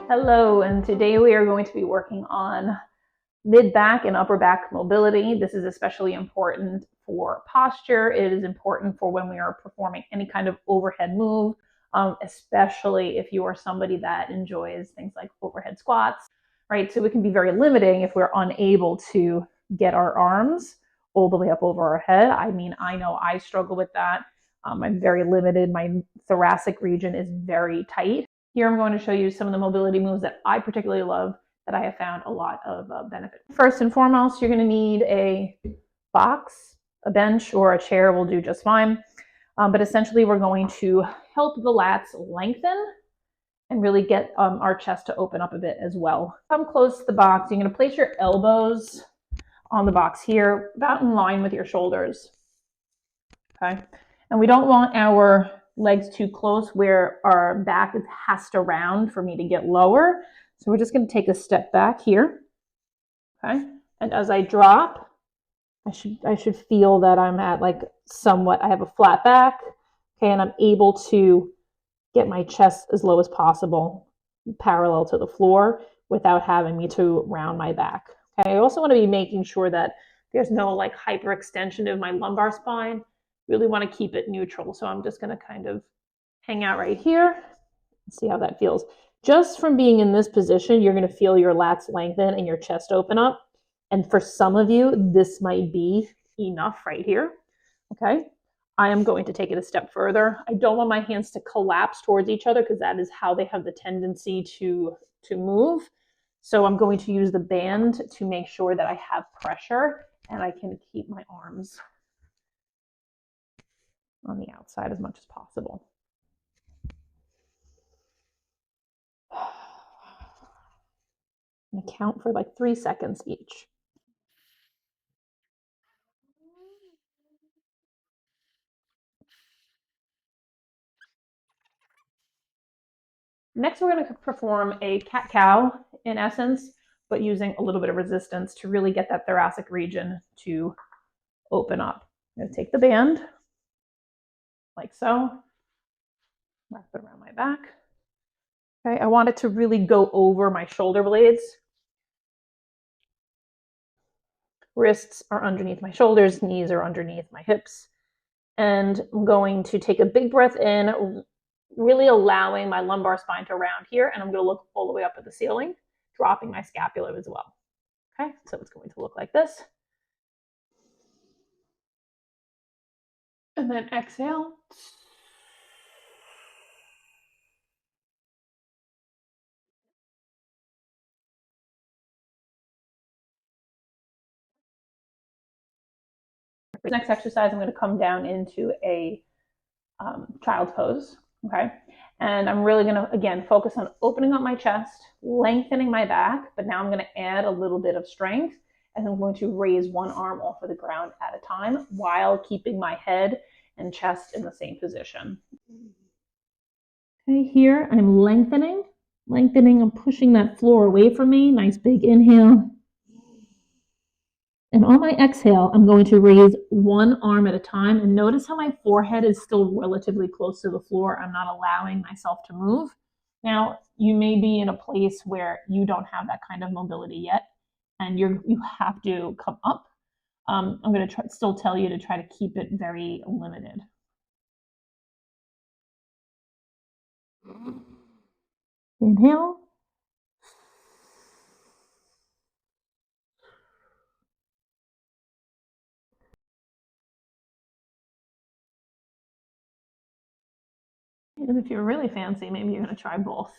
Hello, and today we are going to be working on mid-back and upper back mobility. This is especially important for posture. It is important for when we are performing any kind of overhead move, especially if you are somebody that enjoys things like overhead squats, right? So it can be very limiting if we're unable to get our arms all the way up over our head. I mean, I know I struggle with that. I'm very limited. My thoracic region is very tight. Here I'm going to show you some of the mobility moves that I particularly love that I have found a lot of benefit. First and foremost, you're going to need a box, a bench, or a chair will do just fine. But essentially, we're going to help the lats lengthen and really get our chest to open up a bit as well. Come close to the box. You're going to place your elbows on the box here, about in line with your shoulders. Okay, and we don't want our legs too close where our back has to round for me to get lower. So we're just going to take a step back here. Okay, and as I drop, I should feel that I'm at like somewhat, I have a flat back. Okay, and I'm able to get my chest as low as possible, parallel to the floor, without having me to round my back. Okay, I also want to be making sure that there's no like hyperextension of my lumbar spine. Really want to keep it neutral. So I'm just going to kind of hang out right here and see how that feels. Just from being in this position, you're going to feel your lats lengthen and your chest open up. And for some of you, this might be enough right here. Okay, I am going to take it a step further. I don't want my hands to collapse towards each other because that is how they have the tendency to move. So I'm going to use the band to make sure that I have pressure and I can keep my arms on the outside as much as possible. I'm going to count for like 3 seconds each. Next, we're going to perform a cat-cow in essence, but using a little bit of resistance to really get that thoracic region to open up. I'm going to take the band like so, wrap it around my back. Okay, I want it to really go over my shoulder blades. Wrists are underneath my shoulders, knees are underneath my hips. And I'm going to take a big breath in, really allowing my lumbar spine to round here, and I'm going to look all the way up at the ceiling, dropping my scapula as well. Okay, so it's going to look like this. And then exhale. Next exercise, I'm going to come down into a child's pose. Okay, and I'm really going to, again, focus on opening up my chest, lengthening my back, but now I'm going to add a little bit of strength, and I'm going to raise one arm off of the ground at a time while keeping my head and chest in the same position. Okay, here I'm lengthening, I'm pushing that floor away from me. Nice big inhale. And on my exhale, I'm going to raise one arm at a time. And notice how my forehead is still relatively close to the floor. I'm not allowing myself to move. Now, you may be in a place where you don't have that kind of mobility yet, and you have to come up. I'm going to still tell you to try to keep it very limited. Inhale. And if you're really fancy, maybe you're going to try both.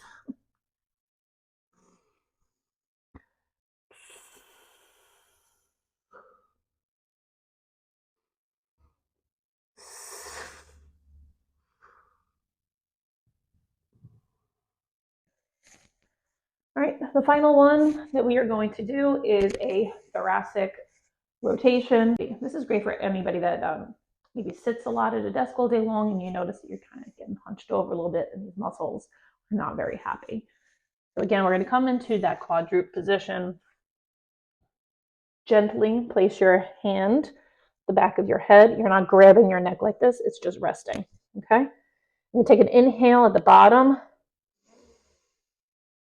All right, the final one that we are going to do is a thoracic rotation. This is great for anybody that maybe sits a lot at a desk all day long and you notice that you're kind of getting hunched over a little bit and these muscles are not very happy. So again, we're going to come into that quadruped position. Gently place your hand, the back of your head. You're not grabbing your neck like this. It's just resting, okay? You take an inhale at the bottom.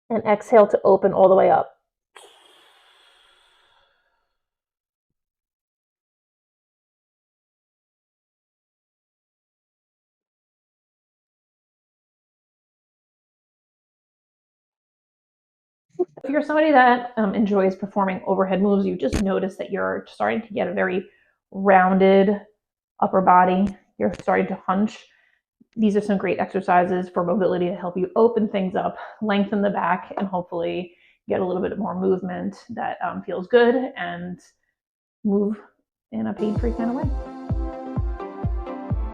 And exhale to open all the way up. If you're somebody that enjoys performing overhead moves, you just notice that you're starting to get a very rounded upper body. You're starting to hunch. These are some great exercises for mobility to help you open things up, lengthen the back, and hopefully get a little bit more movement that feels good and move in a pain-free kind of way.